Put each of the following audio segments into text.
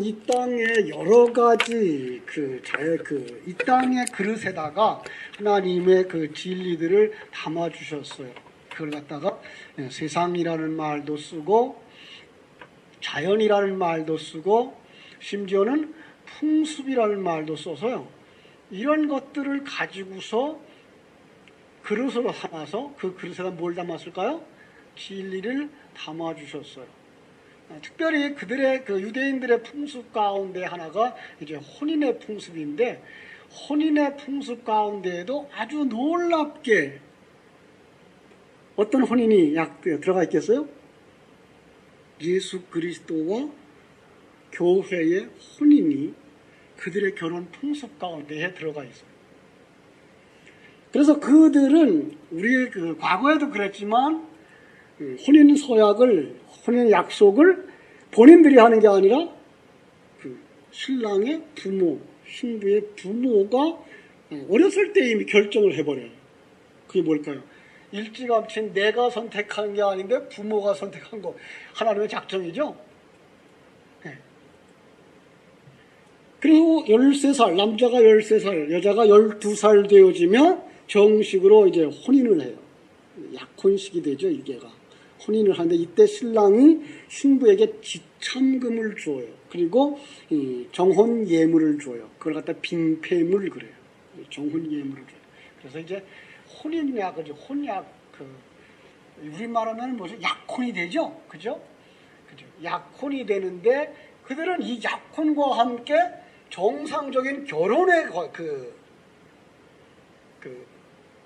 이 땅에 여러 가지 이 땅의 그릇에다가 하나님의 그 진리들을 담아 주셨어요. 그걸 갖다가 세상이라는 말도 쓰고 자연이라는 말도 쓰고 심지어는 풍습이라는 말도 써서요. 이런 것들을 가지고서 그릇으로 담아서 그 그릇에다 뭘 담았을까요? 진리를 담아 주셨어요. 특별히 그들의 그 유대인들의 풍습 가운데 하나가 이제 혼인의 풍습인데, 혼인의 풍습 가운데에도 아주 놀랍게 어떤 혼인이 들어가 있겠어요? 예수 그리스도와 교회의 혼인이 그들의 결혼 풍습 가운데에 들어가 있어요. 그래서 그들은 우리 그 과거에도 그랬지만 혼인 서약을, 혼인 약속을 본인들이 하는 게 아니라 그 신랑의 부모, 신부의 부모가 어렸을 때 이미 결정을 해버려요. 그게 뭘까요? 일찌감치 내가 선택한 게 아닌데 부모가 선택한 거, 하나님의 작정이죠. 네. 그리고 13살, 남자가 13살, 여자가 12살 되어지면 정식으로 이제 혼인을 해요. 약혼식이 되죠, 이게가. 혼인을 하는데 이때 신랑이 신부에게 지참금을 줘요. 그리고 정혼 예물을 줘요. 그걸 갖다 빙패물 그래요. 정혼 예물을 줘요. 그래서 이제 혼인약, 혼약, 우리말하면 뭐죠? 약혼이 되죠? 그죠? 약혼이 되는데 그들은 이 약혼과 함께 정상적인 결혼의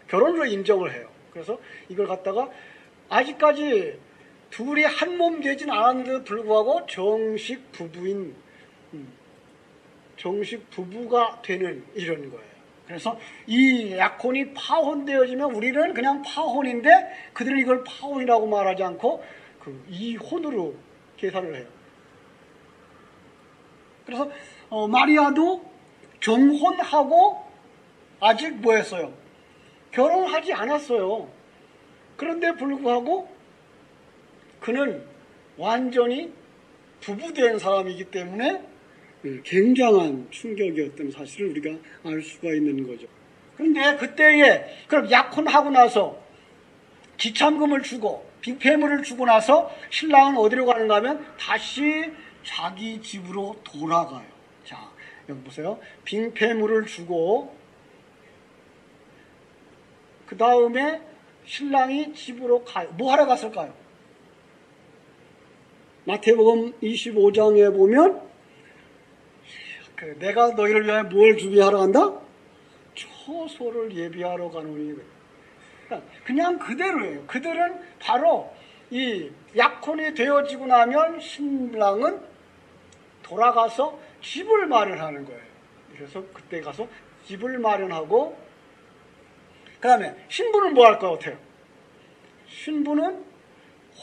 결혼으로 인정을 해요. 그래서 이걸 갖다가 아직까지 둘이 한 몸 되진 않았는데도 불구하고 정식 부부가 되는 이런 거예요. 그래서 이 약혼이 파혼되어지면 우리는 그냥 파혼인데 그들은 이걸 파혼이라고 말하지 않고 이혼으로 계산을 해요. 그래서 마리아도 정혼하고 아직 뭐 했어요? 결혼하지 않았어요. 그런데 불구하고 그는 완전히 부부된 사람이기 때문에 굉장한 충격이었던 사실을 우리가 알 수가 있는 거죠. 그런데 그때에 그럼 약혼하고 나서 지참금을 주고 빙패물을 주고 나서 신랑은 어디로 가는가 하면 다시 자기 집으로 돌아가요. 자, 여기 보세요. 빙패물을 주고 그 다음에 신랑이 집으로 가요. 뭐 하러 갔을까요? 마태복음 25장에 보면 내가 너희를 위하여 뭘 준비하러 간다? 처소를 예비하러 가노니. 그냥 그대로예요. 그들은 바로 이 약혼이 되어지고 나면 신랑은 돌아가서 집을 마련하는 거예요. 그래서 그때 가서 집을 마련하고 그 다음에 신부는 뭐 할 것 같아요? 신부는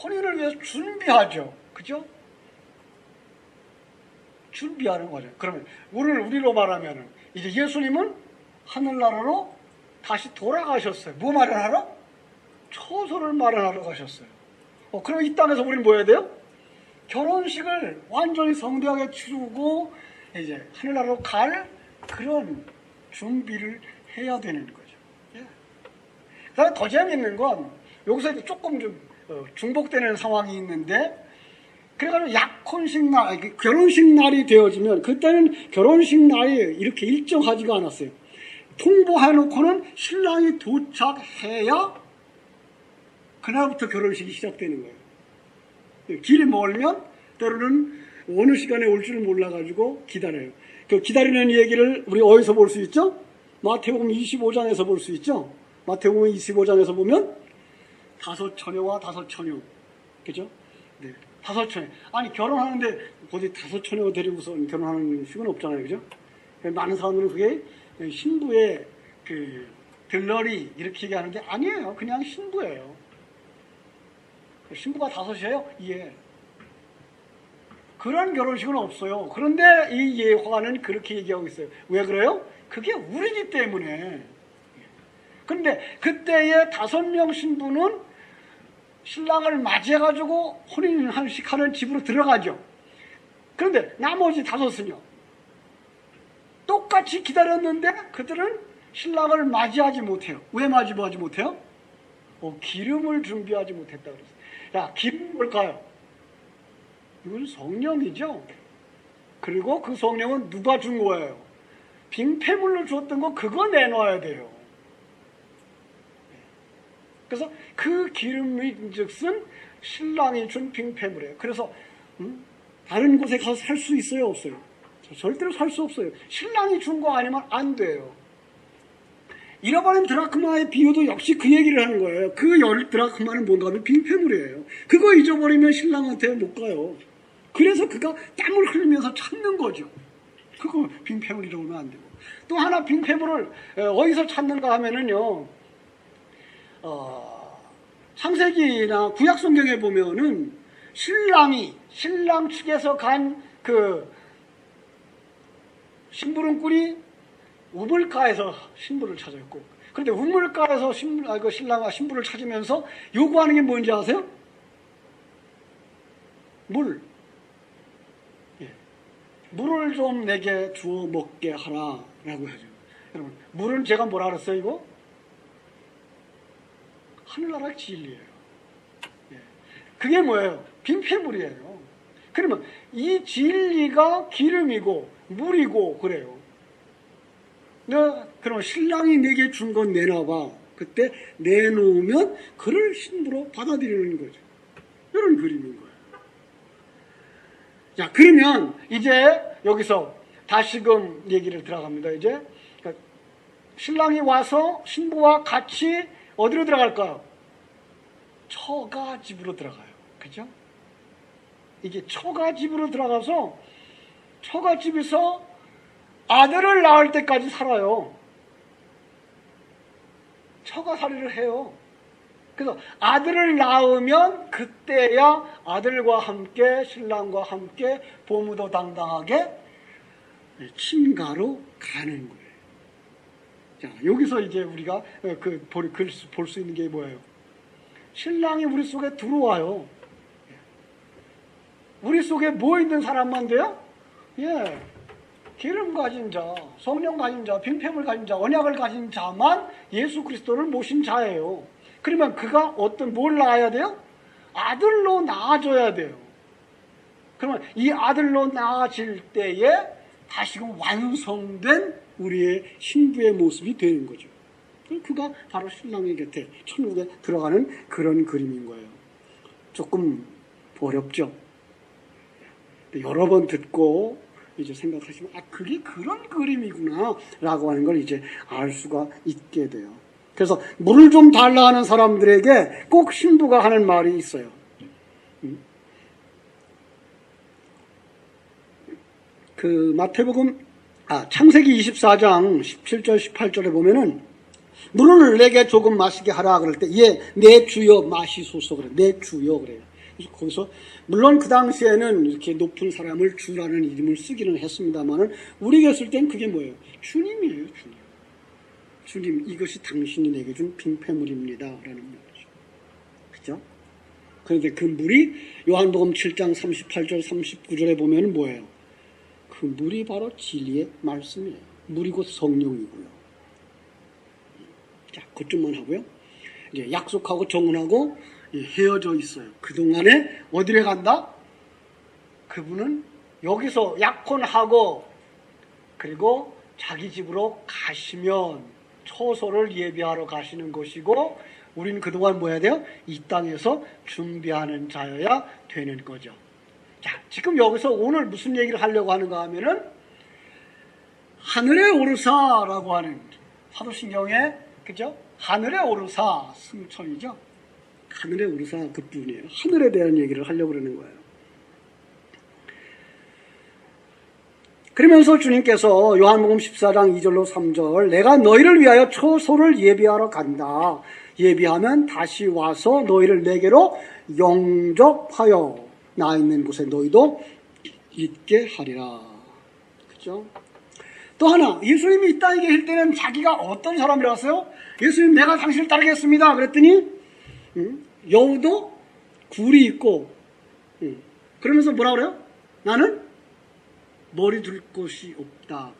혼인을 위해서 준비하죠. 그죠? 준비하는 거죠. 그러면 우리로 말하면 이제 예수님은 하늘나라로 다시 돌아가셨어요. 뭐 마련하러? 처소를 마련하러 가셨어요. 그럼 이 땅에서 우리는 뭐 해야 돼요? 결혼식을 완전히 성대하게 치르고 이제 하늘나라로 갈 그런 준비를 해야 되는 거죠. 그다음에 더 재미있는 건 여기서 조금 좀 중복되는 상황이 있는데, 그래가지고 약혼식 날, 결혼식 날이 되어지면 그때는 결혼식 날이 이렇게 일정하지가 않았어요. 통보해놓고는 신랑이 도착해야 그날부터 결혼식이 시작되는 거예요. 길이 멀면 때로는 어느 시간에 올 줄 몰라가지고 기다려요. 그 기다리는 얘기를 우리 어디서 볼 수 있죠? 마태복음 25장에서 볼 수 있죠? 마태복음 25장에서 보면 5처녀와 5처녀, 그죠? 네, 5처녀. 아니 결혼하는데 어디 5처녀 데리고서 결혼하는 식은 없잖아요, 그죠? 많은 사람들은 그게 신부의 들러리 이렇게 얘기하는 게 아니에요. 그냥 신부예요. 신부가 5이에요? 예. 그런 결혼식은 없어요. 그런데 이 예화는 그렇게 얘기하고 있어요. 왜 그래요? 그게 우리기 때문에. 근데 그때의 5명 신부는 신랑을 맞이해가지고 혼인식 하는 집으로 들어가죠. 그런데 나머지 5은요. 똑같이 기다렸는데 그들은 신랑을 맞이하지 못해요. 왜 맞이하지 못해요? 기름을 준비하지 못했다 그랬어요. 야, 기름이 뭘까요? 이건 성령이죠. 그리고 그 성령은 누가 준 거예요? 빙패물로 줬던 거 그거 내놔야 돼요. 그래서 그 기름이 즉슨 신랑이 준 빙패물이에요. 그래서 다른 곳에 가서 살 수 있어요? 없어요? 절대로 살 수 없어요. 신랑이 준 거 아니면 안 돼요. 잃어버린 드라크마의 비유도 역시 그 얘기를 하는 거예요. 그 열 드라크마는 뭔가 하면 빙패물이에요. 그거 잊어버리면 신랑한테 못 가요. 그래서 그가 땀을 흘리면서 찾는 거죠. 그거 빙패물이라고 하면 안 되고. 또 하나 빙패물을 어디서 찾는가 하면은요, 창세기나 구약성경에 보면은 신랑 측에서 간 그 신부름꾼이 우물가에서 신부를 찾았고, 그런데 우물가에서 신랑과 신부를 찾으면서 요구하는 게 뭔지 아세요? 물. 물을 좀 내게 주어 먹게 하라라고 하죠. 여러분, 물은 제가 뭐라 그랬어요, 이거? 하늘나라 진리예요. 그게 뭐예요? 빙패물이에요. 그러면 이 진리가 기름이고 물이고 그래요. 그럼 신랑이 내게 준 건 내놔봐. 그때 내놓으면 그를 신부로 받아들이는 거죠. 이런 그림인 거예요. 자, 그러면 이제 여기서 다시금 얘기를 들어갑니다. 이제 신랑이 와서 신부와 같이 어디로 들어갈까요? 처가집으로 들어가요. 그죠? 이게 처가집으로 들어가서 처가집에서 아들을 낳을 때까지 살아요. 처가살이를 해요. 그래서 아들을 낳으면 그때야 아들과 함께 신랑과 함께 보무도 당당하게 친가로 가는 거예요. 자, 여기서 이제 우리가 볼 수 있는 게 뭐예요? 신랑이 우리 속에 들어와요. 우리 속에 뭐 있는 사람만 돼요? 기름 가진 자, 성령 가진 자, 빙패물 가진 자, 언약을 가진 자만 예수 그리스도를 모신 자예요. 그러면 그가 뭘 낳아야 돼요? 아들로 낳아줘야 돼요. 그러면 이 아들로 낳아질 때에 다시금 완성된 우리의 신부의 모습이 되는 거죠. 그가 바로 신랑의 곁에 천국에 들어가는 그런 그림인 거예요. 조금 어렵죠? 여러 번 듣고 이제 생각하시면 그게 그런 그림이구나 라고 하는 걸 이제 알 수가 있게 돼요. 그래서 물을 좀 달라 하는 사람들에게 꼭 신부가 하는 말이 있어요. 그 마태복음 창세기 24장 17절 18절에 보면은 물을 내게 조금 마시게 하라 그럴 때 내 주여 마시소서 그래. 내 주여 그래요. 그래서 거기서 물론 그 당시에는 이렇게 높은 사람을 주라는 이름을 쓰기는 했습니다만은 우리가 쓸 땐 그게 뭐예요? 주님이에요, 주님. 주님, 이것이 당신이 내게 준 빙패물입니다 라는 말이죠. 그죠? 그런데 그 물이 요한복음 7장 38절 39절에 보면 뭐예요? 그 물이 바로 진리의 말씀이에요. 물이 곧 성령이고요. 자, 그것만 하고요. 이제 약속하고 정언하고 헤어져 있어요. 그동안에 어디에 간다? 그분은 여기서 약혼하고 그리고 자기 집으로 가시면 처소를 예비하러 가시는 것이고, 우리는 그동안 뭐 해야 돼요? 이 땅에서 준비하는 자여야 되는 거죠. 자, 지금 여기서 오늘 무슨 얘기를 하려고 하는가 하면은 하늘에 오르사라고 하는 사도신경에, 그죠? 하늘에 오르사 승천이죠. 하늘에 오르사 그뿐이에요. 하늘에 대한 얘기를 하려고 그러는 거예요. 그러면서 주님께서 요한복음 14장 2절로 3절 내가 너희를 위하여 처소를 예비하러 간다. 예비하면 다시 와서 너희를 내게로 영접하여 나 있는 곳에 너희도 있게 하리라. 그죠? 또 하나, 예수님이 이 땅에 계실 때는 자기가 어떤 사람이라서요? 예수님, 내가 당신을 따르겠습니다. 그랬더니 여우도 굴이 있고, 그러면서 뭐라 그래요? 나는 머리 둘 곳이 없다.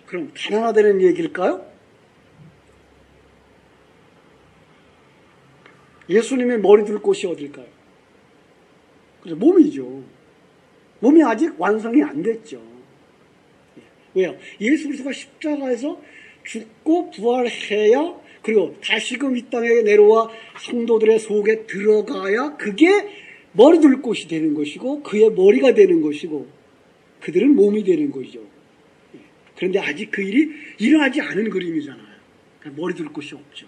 그럼 가난하다는 얘기일까요? 예수님의 머리 둘 곳이 어딜까요? 그래서 몸이죠. 몸이 아직 완성이 안 됐죠. 왜요? 예수 그리스도가 십자가에서 죽고 부활해야, 그리고 다시금 이 땅에 내려와 성도들의 속에 들어가야 그게 머리 둘 곳이 되는 것이고 그의 머리가 되는 것이고 그들은 몸이 되는 것이죠. 그런데 아직 그 일이 일어나지 않은 그림이잖아요. 머리 둘 곳이 없죠.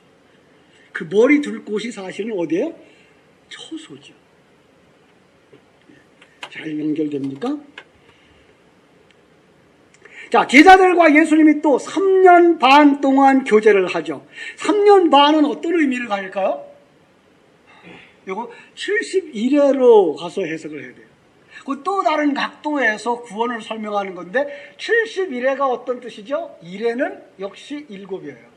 그 머리 둘 곳이 사실은 어디예요? 처소죠. 잘 연결됩니까? 자, 제자들과 예수님이 또 3년 반 동안 교제를 하죠. 3년 반은 어떤 의미를 가질까요? 이거 71회로 가서 해석을 해야 돼요. 그 또 다른 각도에서 구원을 설명하는 건데 71회가 어떤 뜻이죠? 1회는 역시 7이에요.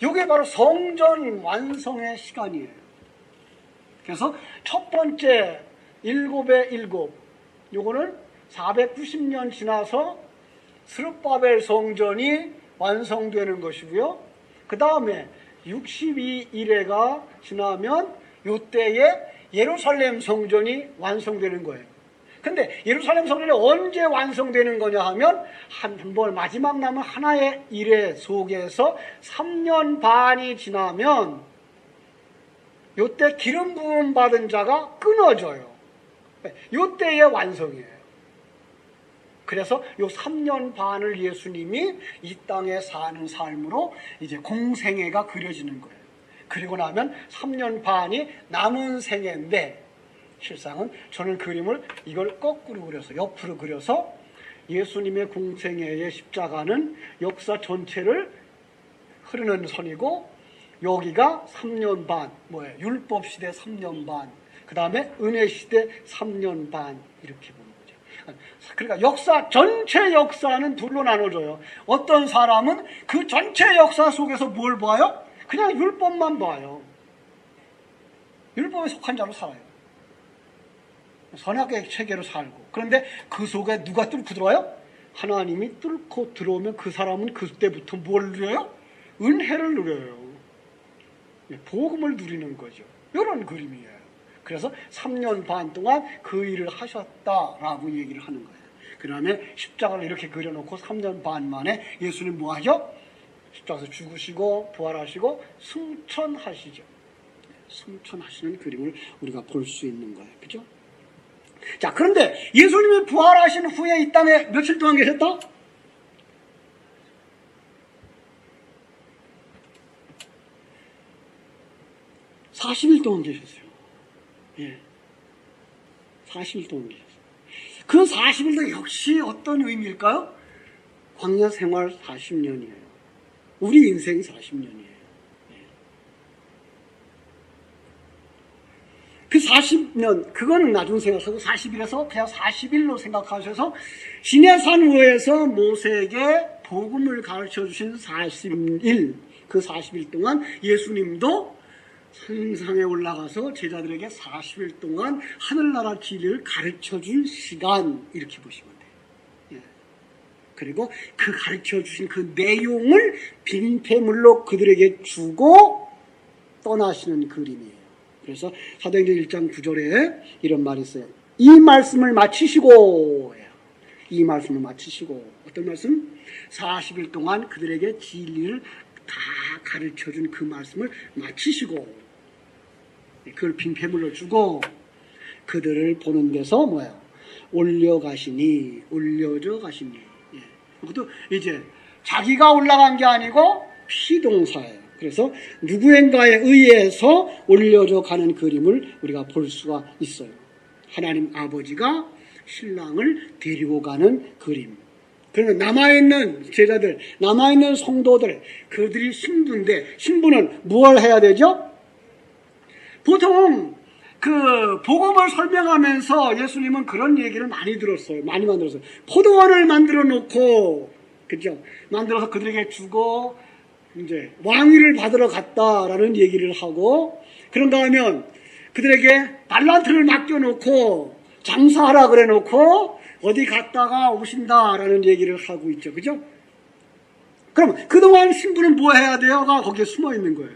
이게 바로 성전 완성의 시간이에요. 그래서 첫 번째 7의 7, 요거는 490년 지나서 스룹바벨 성전이 완성되는 것이고요. 그 다음에 62일회가 지나면 요때에 예루살렘 성전이 완성되는 거예요. 근데 예루살렘 성전이 언제 완성되는 거냐 하면 한번 마지막 남은 하나의 일회 속에서 3년 반이 지나면 요때 기름 부음 받은 자가 끊어져요. 요때의 완성이에요. 그래서 요 3년 반을 예수님이 이 땅에 사는 삶으로 이제 공생애가 그려지는 거예요. 그리고 나면 3년 반이 남은 생애인데, 실상은 저는 그림을 이걸 거꾸로 그려서, 옆으로 그려서 예수님의 공생애의 십자가는 역사 전체를 흐르는 선이고, 여기가 3년 반, 뭐예요? 율법 시대 3년 반, 그 다음에 은혜 시대 3년 반, 이렇게 보는 거죠. 그러니까 역사, 전체 역사는 둘로 나눠져요. 어떤 사람은 그 전체 역사 속에서 뭘 봐요? 그냥 율법만 봐요. 율법에 속한 자로 살아요. 선악의 체계로 살고. 그런데 그 속에 누가 뚫고 들어와요? 하나님이 뚫고 들어오면 그 사람은 그때부터 뭘 누려요? 은혜를 누려요. 복음을 누리는 거죠. 이런 그림이에요. 그래서 3년 반 동안 그 일을 하셨다라고 얘기를 하는 거예요. 그 다음에 십자가를 이렇게 그려놓고 3년 반 만에 예수님 뭐 하죠? 십자가에서 죽으시고 부활하시고 승천하시죠. 승천하시는 그림을 우리가 볼 수 있는 거예요. 그죠? 자, 그런데 예수님이 부활하신 후에 이 땅에 며칠 동안 계셨다? 40일 동안 계셨어요. 예. 40일 동안 계셨어요. 그 40일도 역시 어떤 의미일까요? 광야 생활 40년이에요. 우리 인생 40년이에요. 그 40년, 그거는 나중 생각하고 40일에서 그냥 40일로 생각하셔서 시내산 위에서 모세에게 복음을 가르쳐 주신 40일, 그 40일 동안 예수님도 산상에 올라가서 제자들에게 40일 동안 하늘나라 진리를 가르쳐 준 시간, 이렇게 보시면 돼요. 예. 그리고 그 가르쳐 주신 그 내용을 빈폐물로 그들에게 주고 떠나시는 그림이에요. 그래서 사도행전 1장 9절에 이런 말이 있어요. 이 말씀을 마치시고, 이 말씀을 마치시고, 어떤 말씀? 40일 동안 그들에게 진리를 다 가르쳐 준 그 말씀을 마치시고, 그걸 빈폐물로 주고, 그들을 보는 데서 뭐예요? 올려가시니, 올려져 가시니. 예. 그것도 이제 자기가 올라간 게 아니고 피동사예요. 그래서 누구인가에 의해서 올려져 가는 그림을 우리가 볼 수가 있어요. 하나님 아버지가 신랑을 데리고 가는 그림. 그러면 남아있는 제자들, 남아있는 성도들, 그들이 신부인데, 신부는 무엇을 해야 되죠? 보통 그 복음을 설명하면서 예수님은 그런 얘기를 많이 들었어요. 많이 만들었어요. 포도원을 만들어 놓고, 그죠? 만들어서 그들에게 주고, 이제 왕위를 받으러 갔다라는 얘기를 하고, 그런가 하면 그들에게 달란트를 맡겨놓고 장사하라 그래 놓고 어디 갔다가 오신다라는 얘기를 하고 있죠. 그죠? 그럼 그동안 신부는 뭐 해야 돼요가 거기에 숨어 있는 거예요.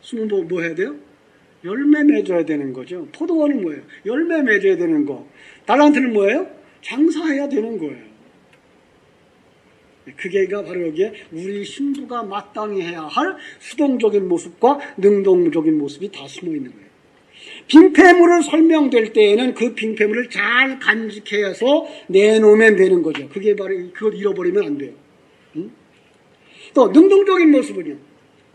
숨으면 뭐 해야 돼요? 열매 맺어야 되는 거죠. 포도원은 뭐예요? 열매 맺어야 되는 거. 달란트는 뭐예요? 장사해야 되는 거예요. 그게가 바로 여기에 우리 신부가 마땅히 해야 할 수동적인 모습과 능동적인 모습이 다 숨어 있는 거예요. 빙패물을 설명될 때에는 그 빙패물을 잘 간직해서 내놓으면 되는 거죠. 그게 바로 그걸 잃어버리면 안 돼요. 또 능동적인 모습은요.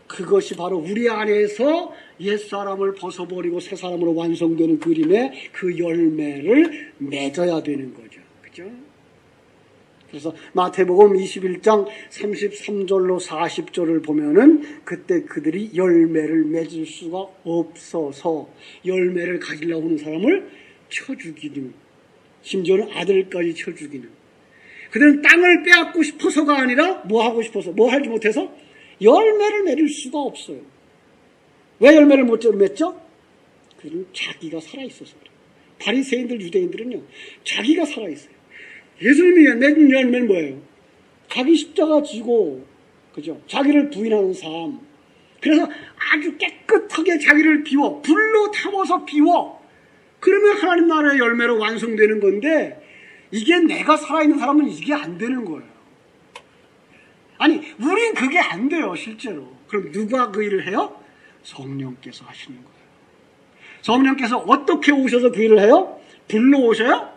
그것이 바로 우리 안에서 옛사람을 벗어버리고 새사람으로 완성되는 그림의 그 열매를 맺어야 되는 거죠. 그죠? 그래서 마태복음 21장 33절로 40절을 보면은 그때 그들이 열매를 맺을 수가 없어서 열매를 가지려고 하는 사람을 쳐 죽이는, 심지어는 아들까지 쳐 죽이는. 그들은 땅을 빼앗고 싶어서가 아니라 뭐 하고 싶어서, 뭐 하지 못해서 열매를 맺을 수가 없어요. 왜 열매를 못 맺죠? 그들은 자기가 살아있어서 그래요. 바리새인들, 유대인들은요, 자기가 살아있어요. 예수님이 맺은 열매는 뭐예요? 자기 십자가 지고, 그죠? 자기를 부인하는 삶. 그래서 아주 깨끗하게 자기를 비워, 불로 타워서 비워. 그러면 하나님 나라의 열매로 완성되는 건데, 이게 내가 살아있는 사람은 이게 안 되는 거예요. 아니, 우린 그게 안 돼요, 실제로. 그럼 누가 그 일을 해요? 성령께서 하시는 거예요. 성령께서 어떻게 오셔서 그 일을 해요? 불로 오셔요?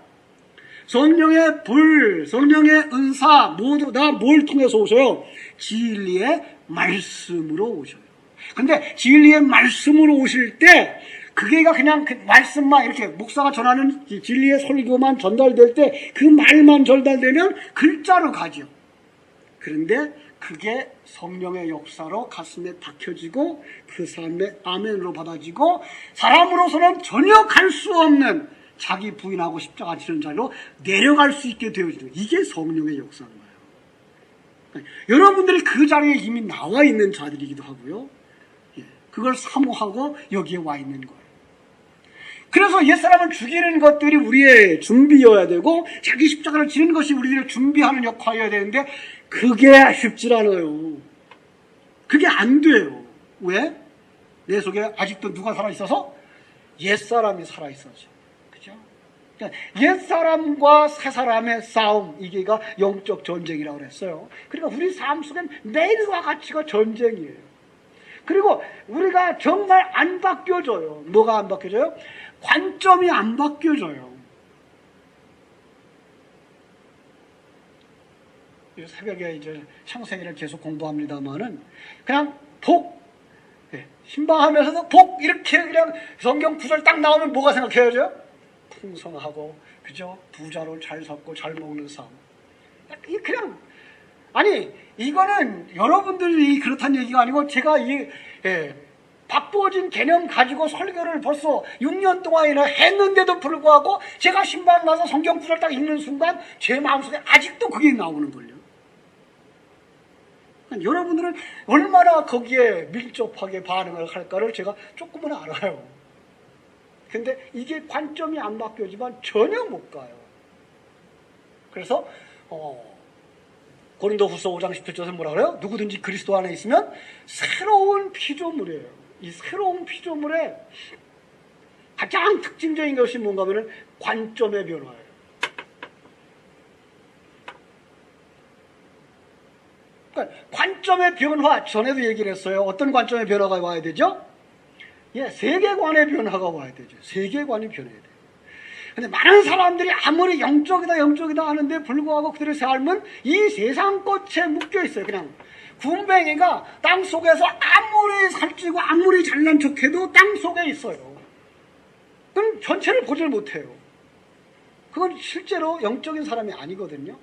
성령의 불, 성령의 은사 모두 다 뭘 통해서 오셔요? 진리의 말씀으로 오셔요. 근데 진리의 말씀으로 오실 때 그게가 그냥 그 말씀만 이렇게 목사가 전하는 진리의 설교만 전달될 때 그 말만 전달되면 글자로 가죠. 그런데 그게 성령의 역사로 가슴에 박혀지고 그 사람의 아멘으로 받아지고 사람으로서는 전혀 갈 수 없는 자기 부인하고 십자가 지는 자리로 내려갈 수 있게 되어지는, 이게 성령의 역사인 거예요. 여러분들이 그 자리에 이미 나와 있는 자들이기도 하고요. 그걸 사모하고 여기에 와 있는 거예요. 그래서 옛사람을 죽이는 것들이 우리의 준비여야 되고 자기 십자가를 지는 것이 우리를 준비하는 역할이어야 되는데 그게 쉽지 않아요. 그게 안 돼요. 왜? 내 속에 아직도 누가 살아있어서? 옛사람이 살아있어서. 그죠? 그러니까 옛사람과 새사람의 싸움, 이게가 영적 전쟁이라고 그랬어요. 그러니까 우리 삶 속엔 매일과 같이가 전쟁이에요. 그리고 우리가 정말 안 바뀌어져요. 뭐가 안 바뀌어져요? 관점이 안 바뀌어져요. 새벽에 이제 창세기를 계속 공부합니다만은 그냥 복, 신방하면서도 복 이렇게 그냥 성경 구절 딱 나오면 뭐가 생각해야죠? 풍성하고, 그죠? 부자로 잘 샀고 잘 먹는 삶. 그냥, 아니, 이거는 여러분들이 그렇다는 얘기가 아니고 제가 바꾸어진 개념 가지고 설교를 벌써 6년 동안이나 했는데도 불구하고 제가 신방 나서 성경 구절 딱 읽는 순간 제 마음속에 아직도 그게 나오는 걸요. 여러분들은 얼마나 거기에 밀접하게 반응을 할까를 제가 조금은 알아요. 근데 이게 관점이 안 바뀌어지만 전혀 못 가요. 그래서 고린도후서 5장 17절에 뭐라 그래요? 누구든지 그리스도 안에 있으면 새로운 피조물이에요. 이 새로운 피조물의 가장 특징적인 것이 뭔가 하면 관점의 변화예요. 그러니까 관점의 변화, 전에도 얘기를 했어요. 어떤 관점의 변화가 와야 되죠? 세계관의 변화가 와야 되죠. 세계관이 변해야 돼요. 근데 많은 사람들이 아무리 영적이다 하는데 불구하고 그들의 삶은 이 세상 것에 묶여 있어요. 그냥 군뱅이가 땅 속에서 아무리 살찌고 아무리 잘난 척해도 땅 속에 있어요. 그럼 전체를 보질 못해요. 그건 실제로 영적인 사람이 아니거든요.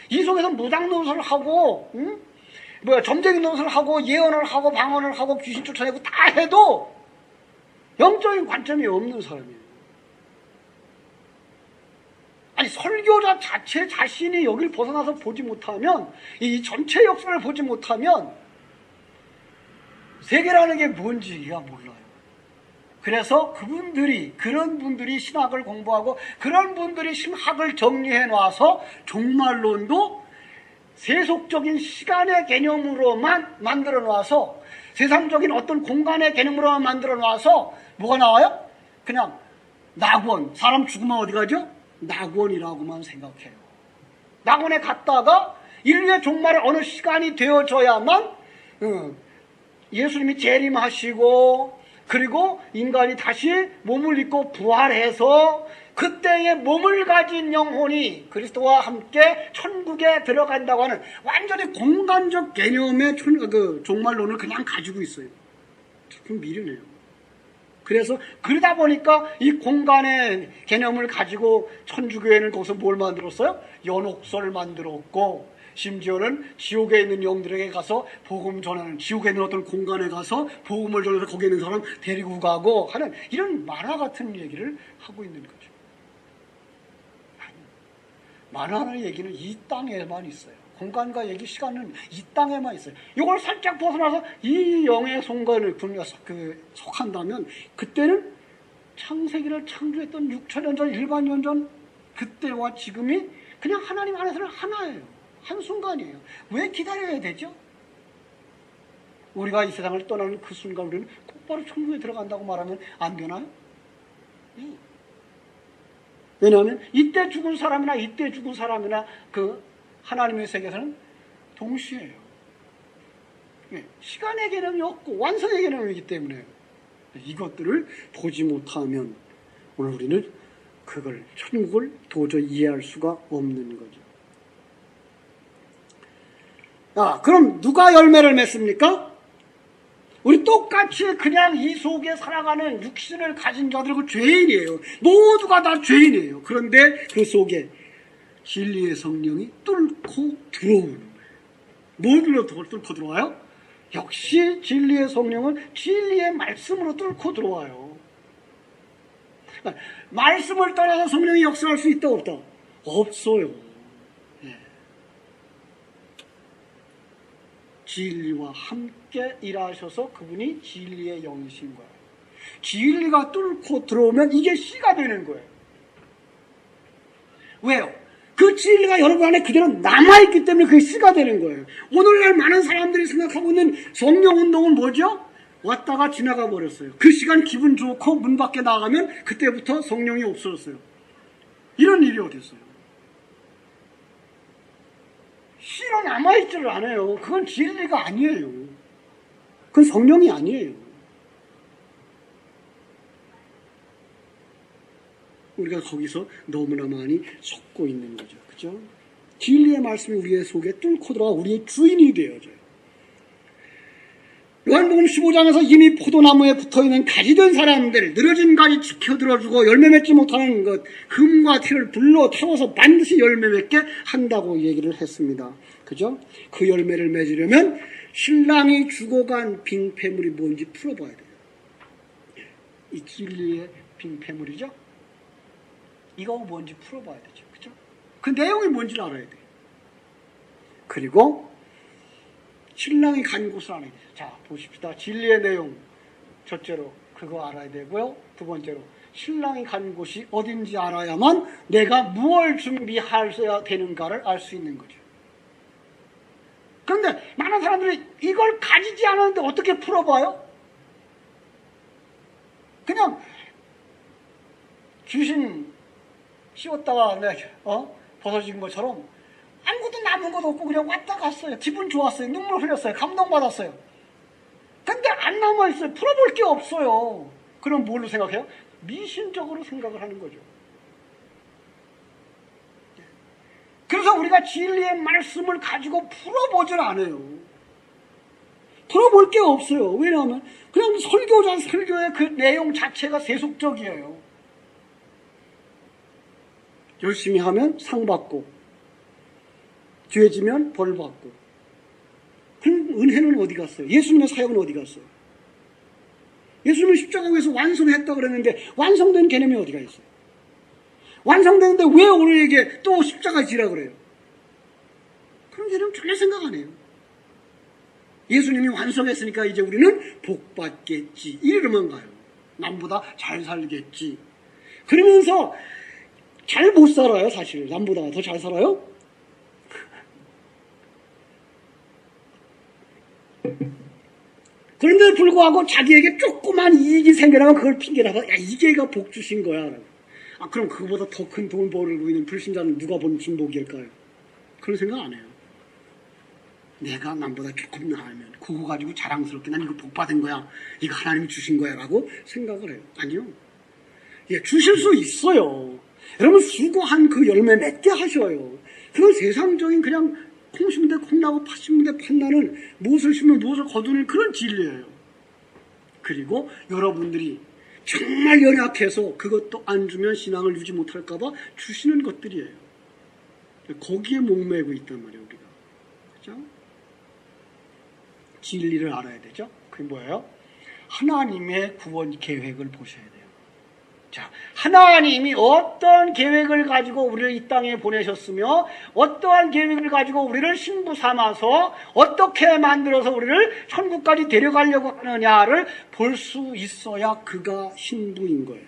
이 속에서 무당 노릇을 하고, 점쟁이 노릇을 하고, 예언을 하고, 방언을 하고, 귀신 쫓아내고 다 해도 영적인 관점이 없는 사람이에요. 아니, 설교자 자체 자신이 여기를 벗어나서 보지 못하면, 이 전체 역사를 보지 못하면 세계라는 게 뭔지가 몰라요. 그래서 그런 분들이 신학을 공부하고 그런 분들이 신학을 정리해 놔서 종말론도 세속적인 시간의 개념으로만 만들어 놔서 세상적인 어떤 공간의 개념으로만 만들어 놔서 뭐가 나와요? 그냥 낙원, 사람 죽으면 어디 가죠? 낙원이라고만 생각해요. 낙원에 갔다가 인류의 종말의 어느 시간이 되어져야만 예수님이 재림하시고 그리고 인간이 다시 몸을 입고 부활해서 그때의 몸을 가진 영혼이 그리스도와 함께 천국에 들어간다고 하는 완전히 공간적 개념의 종말론을 그냥 가지고 있어요. 참 미련해요. 그래서 그러다 보니까 이 공간의 개념을 가지고 천주교회는 거기서 뭘 만들었어요? 연옥설을 만들었고 심지어는 지옥에 있는 영들에게 가서 복음 전하는, 지옥에 있는 어떤 공간에 가서 복음을 전해서 거기에 있는 사람 데리고 가고 하는 이런 만화 같은 얘기를 하고 있는 거죠. 만화의 얘기는 이 땅에만 있어요. 공간과 얘기, 시간은 이 땅에만 있어요. 이걸 살짝 벗어나서 이 영의 송간을 속한다면 그때는 창세기를 창조했던 6천년 전, 1만 전 그때와 지금이 그냥 하나님 안에서는 하나예요. 한순간이에요. 왜 기다려야 되죠? 우리가 이 세상을 떠나는 그 순간 우리는 곧바로 천국에 들어간다고 말하면 안 되나요? 네. 왜냐하면 이때 죽은 사람이나 이때 죽은 사람이나 그 하나님의 세계에서는 동시에요. 네. 시간의 개념이 없고 완성의 개념이기 때문에 이것들을 보지 못하면 오늘 우리는 그걸 천국을 도저히 이해할 수가 없는 거죠. 그럼 누가 열매를 맺습니까? 우리 똑같이 그냥 이 속에 살아가는 육신을 가진 자들, 그 죄인이에요. 모두가 다 죄인이에요. 그런데 그 속에 진리의 성령이 뚫고 들어오는 거예요. 뭐로 뚫고 들어와요? 역시 진리의 성령은 진리의 말씀으로 뚫고 들어와요. 말씀을 떠나서 성령이 역사할 수 있다 없다? 없어요. 진리와 함께 일하셔서 그분이 진리의 영이신 거예요. 진리가 뚫고 들어오면 이게 씨가 되는 거예요. 왜요? 그 진리가 여러분 안에 그대로 남아있기 때문에 그게 씨가 되는 거예요. 오늘날 많은 사람들이 생각하고 있는 성령운동은 뭐죠? 왔다가 지나가 버렸어요. 그 시간 기분 좋고 문 밖에 나가면 그때부터 성령이 없어졌어요. 이런 일이 어디 있어요? 씨로 남아있지를 않아요. 그건 진리가 아니에요. 그건 성령이 아니에요. 우리가 거기서 너무나 많이 속고 있는 거죠. 그죠? 진리의 말씀이 우리의 속에 뚫고 들어와 우리의 주인이 되어져요. 요한복음 15장에서 이미 포도나무에 붙어있는 가지된 사람들, 늘어진 가지 지켜들어주고 열매 맺지 못하는 것, 금과 티를 불러 태워서 반드시 열매 맺게 한다고 얘기를 했습니다. 그죠? 그 열매를 맺으려면 신랑이 죽어간 빙패물이 뭔지 풀어봐야 돼요. 이 진리의 빙패물이죠? 이거 뭔지 풀어봐야 되죠. 그죠? 그 내용이 뭔지를 알아야 돼요. 그리고 신랑이 간 곳을 알아야 돼요. 자, 보십시다. 진리의 내용. 첫째로 그거 알아야 되고요. 두 번째로 신랑이 간 곳이 어딘지 알아야만 내가 무엇을 준비해야 되는가를 알 수 있는 거죠. 그런데 많은 사람들이 이걸 가지지 않았는데 어떻게 풀어봐요? 그냥 귀신 씌웠다가 벗어진 것처럼 아무것도 남은 것도 없고 그냥 왔다 갔어요. 기분 좋았어요. 눈물 흘렸어요. 감동받았어요. 근데 안 남아있어요. 풀어볼 게 없어요. 그럼 뭘로 생각해요? 미신적으로 생각을 하는 거죠. 그래서 우리가 진리의 말씀을 가지고 풀어보질 않아요. 풀어볼 게 없어요. 왜냐하면 그냥 설교의 그 내용 자체가 세속적이에요. 열심히 하면 상 받고 죄 지면 벌 받고. 그럼 은혜는 어디 갔어요? 예수님의 사역은 어디 갔어요? 예수님은 십자가 위에서 완성했다 그랬는데 완성된 개념이 어디가 있어요? 완성되는데 왜 우리에게 또 십자가 지라 그래요? 그런 개념 전혀 생각 안 해요. 예수님이 완성했으니까 이제 우리는 복 받겠지. 이리로만 가요. 남보다 잘 살겠지. 그러면서 잘 못 살아요, 사실. 남보다 더 잘 살아요? 그런데도 불구하고 자기에게 조그만 이익이 생겨나면 그걸 핑계라고, 야, 이게 얘가 복 주신 거야. 아, 그럼 그거보다 더 큰 돈 벌고 있는 불신자는 누가 준 복일까요? 그런 생각 안 해요. 내가 남보다 조금 나으면 그거 가지고 자랑스럽게 난 이거 복 받은 거야, 이거 하나님이 주신 거야 라고 생각을 해요. 아니요. 예, 주실 수 있어요. 여러분 수고한 그 열매 맺게 하셔요. 그건 세상적인 그냥 콩 심은 데 콩나고 팥 심은 데 팥나는 무엇을 심으면 무엇을 거두는 그런 진리예요. 그리고 여러분들이 정말 연약해서 그것도 안 주면 신앙을 유지 못할까 봐 주시는 것들이에요. 거기에 목매고 있단 말이에요, 우리가. 그죠? 진리를 알아야 되죠? 그게 뭐예요? 하나님의 구원 계획을 보셔야 돼요. 자, 하나님이 어떤 계획을 가지고 우리를 이 땅에 보내셨으며 어떠한 계획을 가지고 우리를 신부 삼아서 어떻게 만들어서 우리를 천국까지 데려가려고 하느냐를 볼 수 있어야 그가 신부인 거예요.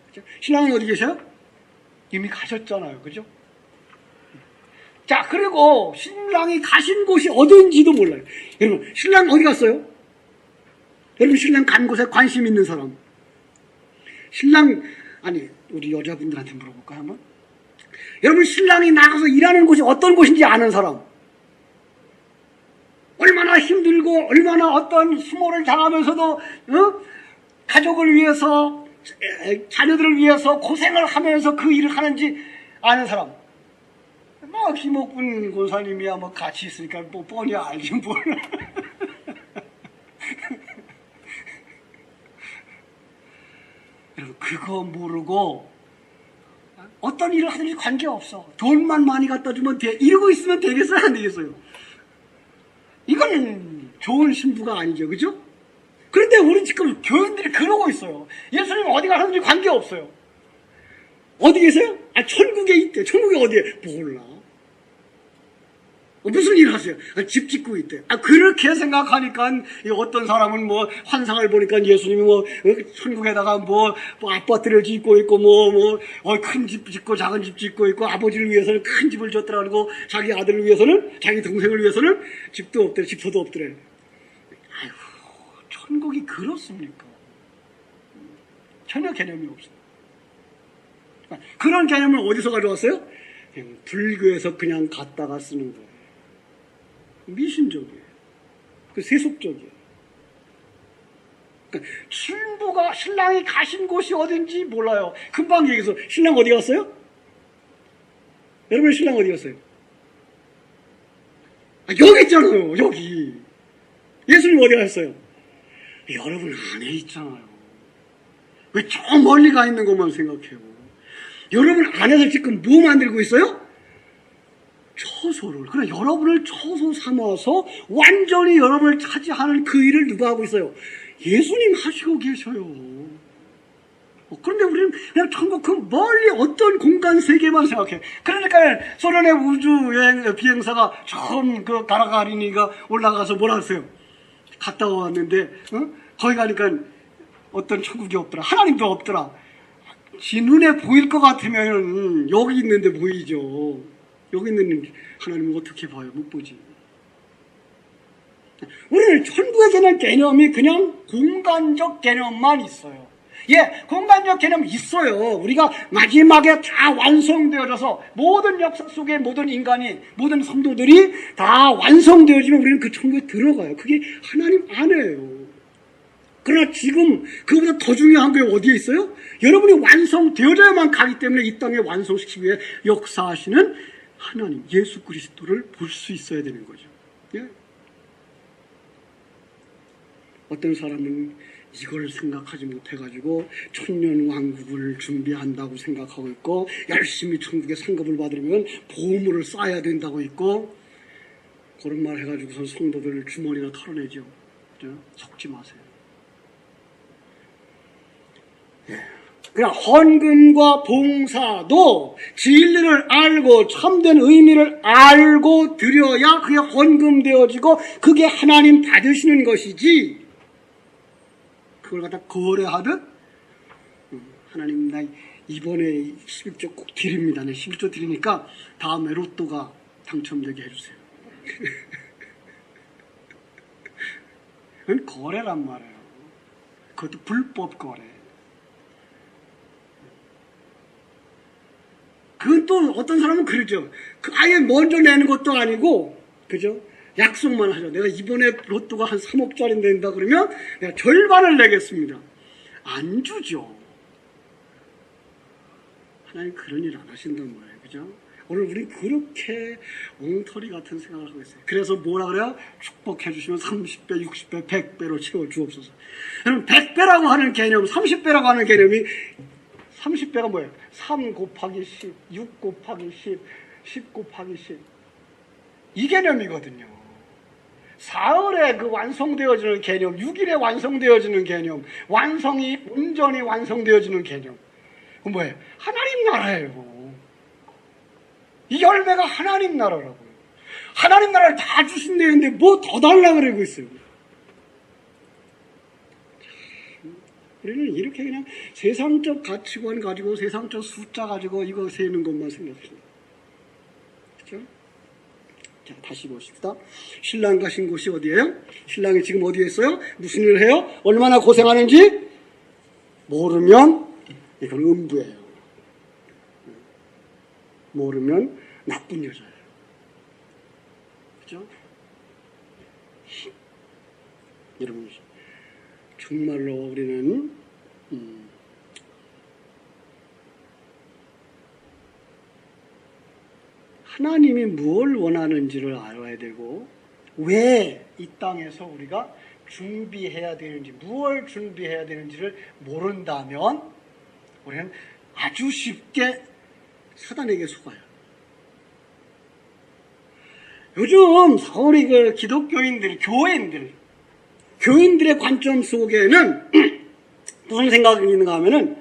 그죠? 신랑은 어디 계셔요? 이미 가셨잖아요. 그죠? 자, 그리고 신랑이 가신 곳이 어딘지도 몰라요. 여러분, 신랑 어디 갔어요? 여러분, 신랑 간 곳에 관심 있는 사람. 신랑, 아니, 우리 여자분들한테 물어볼까요, 한번? 여러분, 신랑이 나가서 일하는 곳이 어떤 곳인지 아는 사람. 얼마나 힘들고, 얼마나 어떤 수모를 당하면서도, 가족을 위해서, 자녀들을 위해서 고생을 하면서 그 일을 하는지 아는 사람. 뭐, 김옥분 권사님이야, 뭐, 같이 있으니까, 뭐, 뻔히 알지, 뭘. 여러분, 그거 모르고, 어떤 일을 하든지 관계없어. 돈만 많이 갖다 주면 돼. 이러고 있으면 되겠어요? 안 되겠어요? 이건 좋은 신부가 아니죠. 그죠? 그런데 우리 지금 교인들이 그러고 있어요. 예수님 어디 가든지 관계없어요. 어디 계세요? 아, 천국에 있대. 천국에 어디에? 몰라. 무슨 일 하세요? 아, 집 짓고 있대. 아, 그렇게 생각하니까 어떤 사람은 뭐 환상을 보니까 예수님이 뭐 천국에다가 뭐 아파트를 짓고 있고 큰 집 짓고 작은 집 짓고 있고 아버지를 위해서는 큰 집을 줬더라 그러고 자기 아들을 위해서는 자기 동생을 위해서는 집도 없더래, 집터도 없더래. 아이고, 천국이 그렇습니까? 전혀 개념이 없어요. 그런 개념을 어디서 가져왔어요? 그냥 불교에서 그냥 갖다가 쓰는 거예요. 미신적이에요. 그 세속적이에요. 그러니까 신랑이 가신 곳이 어딘지 몰라요. 금방 얘기해서 신랑 어디 갔어요? 여러분 신랑 어디 갔어요? 아, 여기 있잖아요. 여기. 예수님 어디 갔어요? 여러분 안에 있잖아요. 왜 저 멀리 가 있는 것만 생각해요? 여러분 안에서 지금 뭐 만들고 있어요? 처소를. 그래, 여러분을 처소 삼아서 완전히 여러분을 차지하는 그 일을 누가 하고 있어요? 예수님 하시고 계셔요. 그런데 우리는 그냥 천국 그 멀리 어떤 공간 세계만 생각해. 그러니까 소련의 우주여행 비행사가 처음 그 가라가리니가 올라가서 뭐라 했어요? 갔다 왔는데 거기 가니까 어떤 천국이 없더라. 하나님도 없더라. 지 눈에 보일 것 같으면 여기 있는데 보이죠. 여기 있는 하나님은 어떻게 봐요? 못 보지. 우리는 천국에 대한 개념이 그냥 공간적 개념만 있어요. 예, 공간적 개념 있어요. 우리가 마지막에 다 완성되어져서 모든 역사 속에 모든 인간이, 모든 성도들이 다 완성되어지면 우리는 그 천국에 들어가요. 그게 하나님 안에요. 그러나 지금 그보다 더 중요한 게 어디에 있어요? 여러분이 완성되어져야만 가기 때문에 이 땅에 완성시키기 위해 역사하시는 하나님, 예수 그리스도를 볼 수 있어야 되는 거죠. 예? 어떤 사람은 이걸 생각하지 못해가지고 천년왕국을 준비한다고 생각하고 있고 열심히 천국에 상급을 받으려면 보물을 쌓아야 된다고 있고 그런 말 해가지고선 성도들 주머니나 털어내죠. 그죠? 속지 마세요. 예. 그냥 헌금과 봉사도 진리를 알고 참된 의미를 알고 드려야 그게 헌금되어지고 그게 하나님 받으시는 것이지 그걸 갖다 거래하듯 하나님 나 이번에 11조 꼭 드립니다. 네, 11조 드리니까 다음에 로또가 당첨되게 해주세요. 그건 거래란 말이에요. 그것도 불법 거래. 그건 또 어떤 사람은 그러죠. 아예 먼저 내는 것도 아니고, 그죠? 약속만 하죠. 내가 이번에 로또가 한 3억짜리 낸다 그러면 내가 절반을 내겠습니다. 안 주죠. 하나님 그런 일 안 하신단 말이에요. 그죠? 오늘 우리 그렇게 엉터리 같은 생각을 하고 있어요. 그래서 뭐라 그래요? 축복해 주시면 30배, 60배, 100배로 채워 주옵소서. 여러분 100배라고 하는 개념, 30배라고 하는 개념이 30배가 뭐예요? 3 곱하기 10, 6 곱하기 10, 10 곱하기 10. 이 개념이거든요. 사흘에 그 완성되어지는 개념, 6일에 완성되어지는 개념, 완성이 온전히 완성되어지는 개념. 그 뭐예요? 하나님 나라예요. 이 열매가 하나님 나라라고요. 하나님 나라를 다 주신다는데 뭐 더 달라 그러고 있어요. 우리는 이렇게 그냥 세상적 가치관 가지고 세상적 숫자 가지고 이거 세는 것만 생각합니다. 그렇죠? 자, 다시 보십시다. 신랑 가신 곳이 어디예요? 신랑이 지금 어디에 있어요? 무슨 일을 해요? 얼마나 고생하는지 모르면 이건 음부예요. 모르면 나쁜 여자예요. 그죠? 여러분, 정말로 우리는 하나님이 무엇을 원하는지를 알아야 되고 왜 이 땅에서 우리가 준비해야 되는지, 무엇을 준비해야 되는지를 모른다면 우리는 아주 쉽게 사단에게 속아요. 요즘 서울의 그 기독교인들, 교인들의 관점 속에는 무슨 생각이 있는가 하면은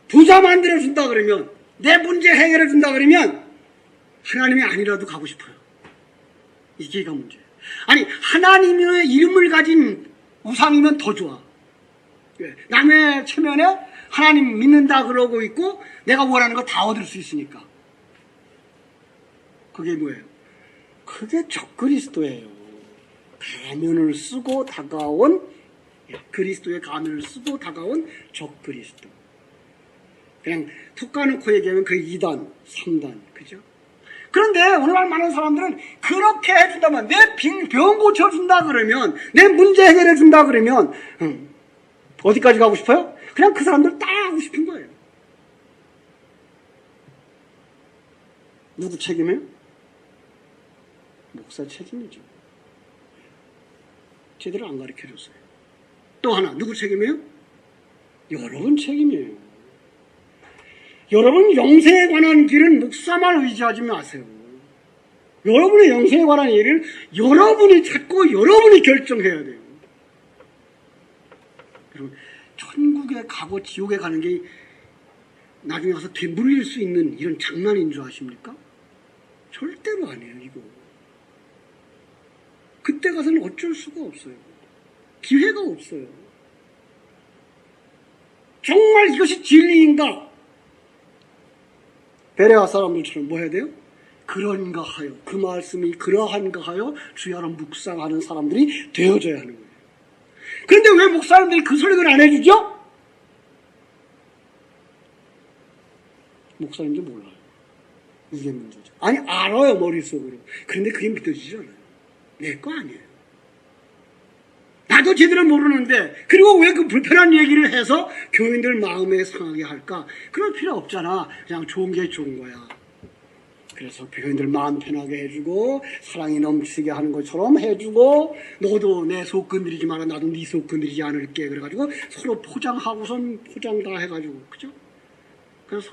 부자 만들어준다 그러면, 내 문제 해결해준다 그러면 하나님이 아니라도 가고 싶어요. 이게가 문제예요. 아니, 하나님의 이름을 가진 우상이면 더 좋아. 남의 체면에 하나님 믿는다 그러고 있고 내가 원하는 거 다 얻을 수 있으니까. 그게 뭐예요? 그게 적그리스도예요. 가면을 쓰고 다가온, 그리스도의 가면을 쓰고 다가온 적그리스도. 그냥 툭 까놓고 얘기하면 그게 2단, 3단, 그죠? 그런데 오늘날 많은 사람들은 그렇게 해준다면, 내 병 고쳐준다 그러면, 내 문제 해결해준다 그러면 어디까지 가고 싶어요? 그냥 그 사람들 따라하고 싶은 거예요. 누구 책임이에요? 목사 책임이죠. 제대로 안 가르쳐줬어요. 또 하나, 누구 책임이에요? 여러분 책임이에요. 여러분 영생에 관한 길은 목사만 의지하지 마세요. 여러분의 영생에 관한 일을 여러분이 찾고 여러분이 결정해야 돼요. 여러분, 천국에 가고 지옥에 가는 게 나중에 가서 되물릴 수 있는 이런 장난인 줄 아십니까? 절대로 아니에요, 이거. 그때 가서는 어쩔 수가 없어요. 기회가 없어요. 정말 이것이 진리인가? 베레아 사람들처럼 뭐 해야 돼요? 그런가 하여, 그 말씀이 그러한가 하여 주야로 묵상하는 사람들이 되어져야 하는 거예요. 그런데 왜 목사님들이 그 설교를 안 해주죠? 목사님도 몰라요. 이게 문제죠. 아니, 알아요, 머릿속으로. 그런데 그게 믿어지지 않아요. 내 거 아니에요. 나도 제대로 모르는데, 그리고 왜 그 불편한 얘기를 해서 교인들 마음에 상하게 할까? 그럴 필요 없잖아. 그냥 좋은 게 좋은 거야. 그래서 교인들 마음 편하게 해주고, 사랑이 넘치게 하는 것처럼 해주고, 너도 내 속 건드리지 마라, 나도 네 속 건드리지 않을게. 그래가지고 서로 포장하고선 포장 다 해가지고, 그죠?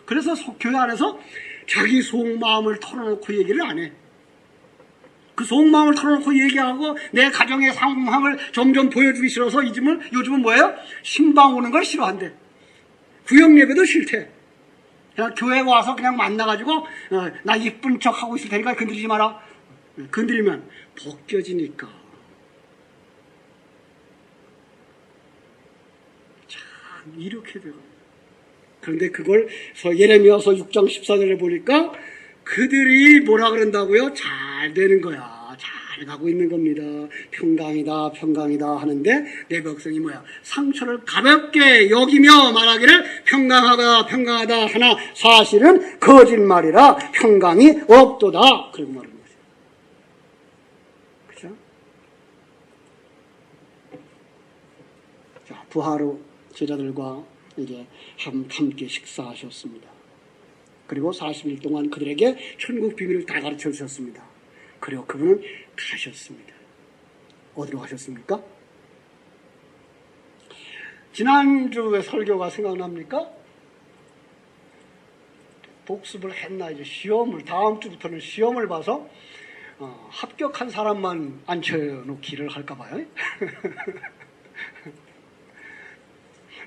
그래서 교회 안에서 자기 속마음을 털어놓고 얘기를 안 해. 그 속마음을 털어놓고 얘기하고 내 가정의 상황을 점점 보여주기 싫어서 요즘은 뭐예요? 신방 오는 걸 싫어한대. 구역 예배도 싫대. 그냥 교회 와서 그냥 만나가지고 나 이쁜 척 하고 있을 테니까 건드리지 마라. 건드리면 벗겨지니까. 참 이렇게 돼요. 그런데 그걸 예레미야서 6장 14절에 보니까 그들이 뭐라 그런다고요? 잘 되는 거야. 잘 가고 있는 겁니다. 평강이다, 평강이다 하는데 내 백성이 뭐야? 상처를 가볍게 여기며 말하기를 평강하다, 평강하다 하나 사실은 거짓말이라 평강이 없도다. 그런 말인 거죠. 그렇죠? 자, 부활 후 제자들과 이제 함께 식사하셨습니다. 그리고 40일 동안 그들에게 천국 비밀을 다 가르쳐 주셨습니다. 그리고 그분은 가셨습니다. 어디로 가셨습니까? 지난주의 설교가 생각납니까? 복습을 했나 이제 시험을 다음 주부터는 시험을 봐서 합격한 사람만 앉혀놓기를 할까 봐요.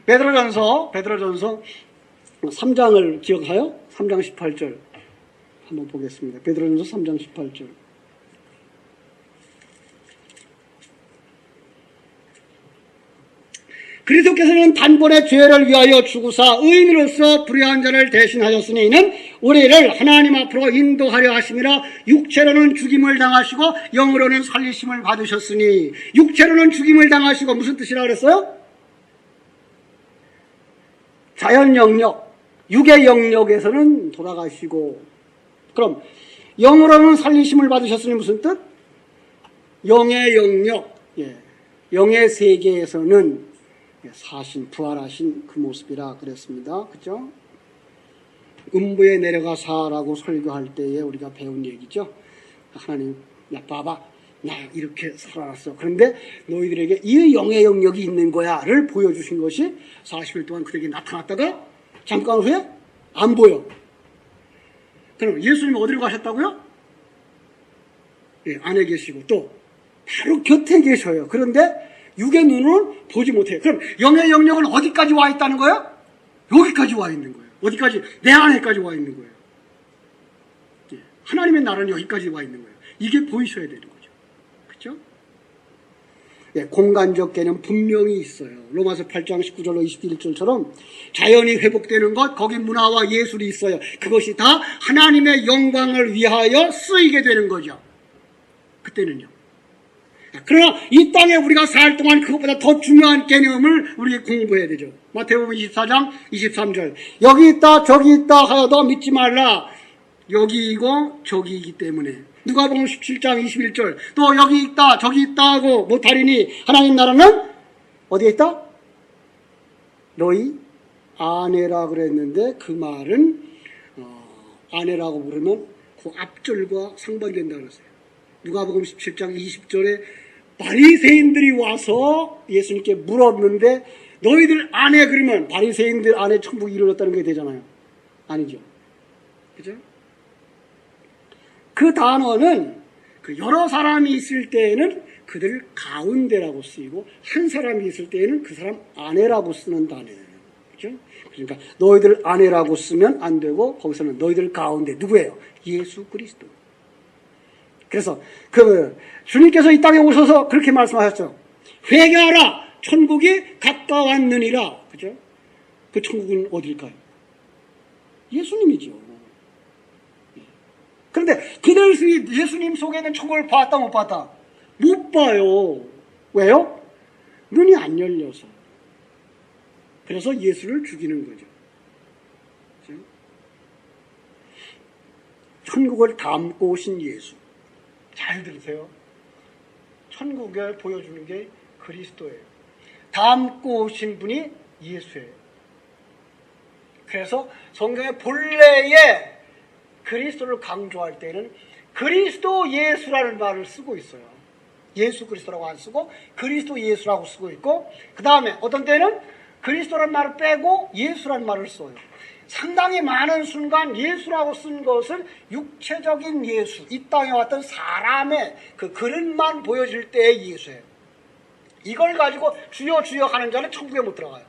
베드로전서 3장을 기억하여 3장 18절 한번 보겠습니다. 베드로전서 3장 18절. 그리스도께서는 단번에 죄를 위하여 죽으사 의인으로서 불의한 자를 대신하셨으니 이는 우리를 하나님 앞으로 인도하려 하심이라. 육체로는 죽임을 당하시고 영으로는 살리심을 받으셨으니. 육체로는 죽임을 당하시고 무슨 뜻이라 그랬어요? 자연 영역, 육의 영역에서는 돌아가시고, 그럼 영으로는 살리심을 받으셨으니 무슨 뜻? 영의 영역, 영의 세계에서는 사신, 부활하신 그 모습이라 그랬습니다. 그죠? 음부에 내려가사라고 설교할 때에 우리가 배운 얘기죠. 하나님, 야, 봐봐. 나 이렇게 살아났어. 그런데 너희들에게 이 영의 영역이 있는 거야를 보여주신 것이 40일 동안 그에게 나타났다가 잠깐 후에 안 보여. 그럼 예수님이 어디로 가셨다고요? 안에 계시고 또 바로 곁에 계셔요. 그런데 육의 눈은 보지 못해요. 그럼 영의 영역은 어디까지 와 있다는 거예요? 여기까지 와 있는 거예요. 어디까지? 내 안에까지 와 있는 거예요. 하나님의 나라는 여기까지 와 있는 거예요. 이게 보이셔야 되는 거죠. 그렇죠? 공간적 개념 분명히 있어요. 로마서 8장 19절로 21절처럼 자연이 회복되는 것, 거기 문화와 예술이 있어요. 그것이 다 하나님의 영광을 위하여 쓰이게 되는 거죠. 그때는요. 그러나 이 땅에 우리가 살 동안 그것보다 더 중요한 개념을 우리가 공부해야 되죠. 마태복음 24장 23절. 여기 있다 저기 있다 하여도 믿지 말라. 여기이고 저기이기 때문에. 누가복음 17장 21절. 또 여기 있다 저기 있다 하고 못하리니 하나님 나라는 어디에 있다? 너희 아내라 그랬는데 그 말은 아내라고 부르면 그 앞절과 상반된다 그랬어요. 누가복음 17장 20절에 바리새인들이 와서 예수님께 물었는데 너희들 아내 그러면 바리새인들 아내 천국이 이루어졌다는 게 되잖아요. 아니죠. 그죠? 그 단어는 그 여러 사람이 있을 때에는 그들 가운데라고 쓰이고 한 사람이 있을 때에는 그 사람 아내라고 쓰는 단어예요. 그죠? 그러니까 너희들 아내라고 쓰면 안 되고 거기서는 너희들 가운데 누구예요? 예수 그리스도. 그래서 그 주님께서 이 땅에 오셔서 그렇게 말씀하셨죠. 회개하라 천국이 가까웠느니라. 그죠? 그 천국은 어딜까요? 예수님이죠. 그런데 그들 예수님 속에 있는 천국을 봤다 못 봤다? 못 봐요. 왜요? 눈이 안 열려서. 그래서 예수를 죽이는 거죠. 그죠? 천국을 담고 오신 예수. 잘 들으세요. 천국을 보여주는 게 그리스도예요. 담고 오신 분이 예수예요. 그래서 성경의 본래에 그리스도를 강조할 때는 그리스도 예수라는 말을 쓰고 있어요. 예수 그리스도라고 안 쓰고 그리스도 예수라고 쓰고 있고, 그 다음에 어떤 때는 그리스도라는 말을 빼고 예수라는 말을 써요. 상당히 많은 순간 예수라고 쓴 것은 육체적인 예수, 이 땅에 왔던 사람의 그 그릇만 보여질 때의 예수예요. 이걸 가지고 주여 주여 하는 자는 천국에 못 들어가요.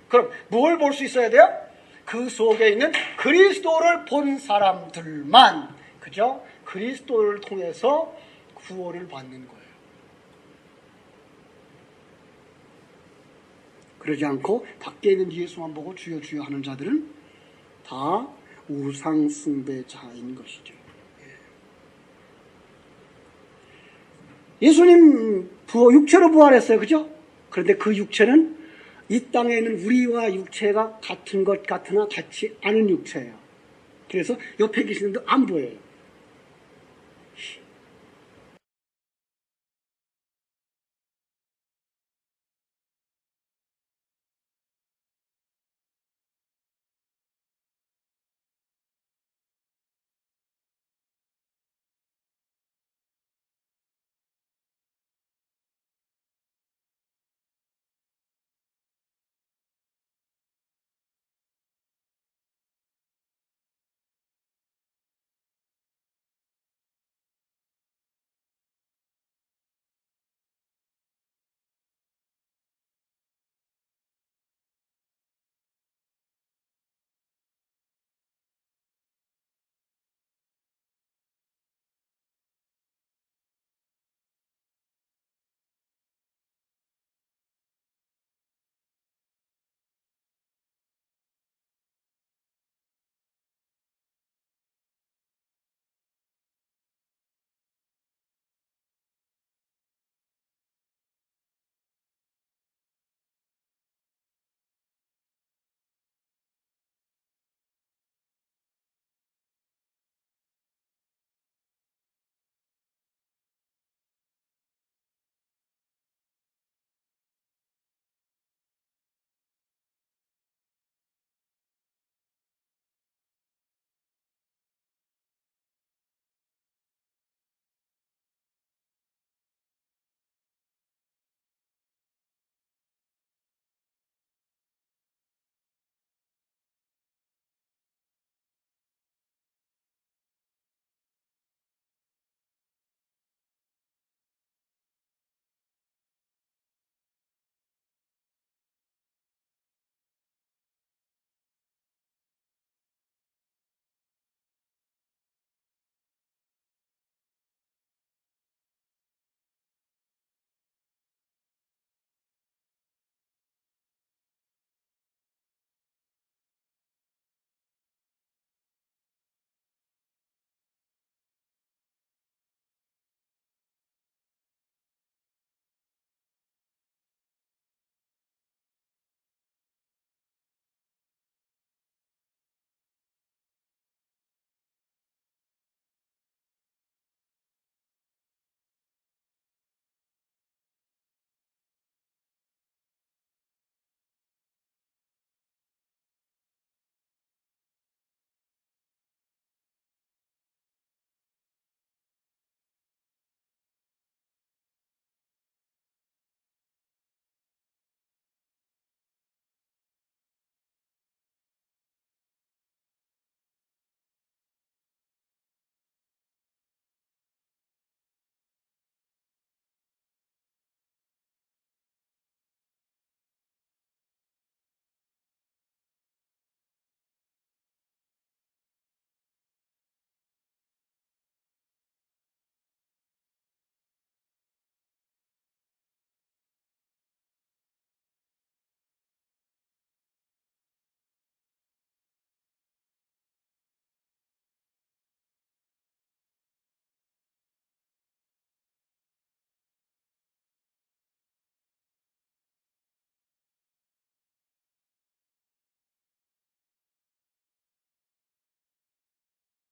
그럼 뭘 볼 수 있어야 돼요? 그 속에 있는 그리스도를 본 사람들만, 그죠? 그리스도를 통해서 구원을 받는 거예요. 그러지 않고 밖에 있는 예수만 보고 주여 주여 하는 자들은 다 우상 숭배자인 것이죠. 예수님 육체로 부활했어요. 그죠? 그런데 그 육체는 이 땅에 있는 우리와 육체가 같은 것 같으나 같지 않은 육체예요. 그래서 옆에 계시는 분도 안 보여요.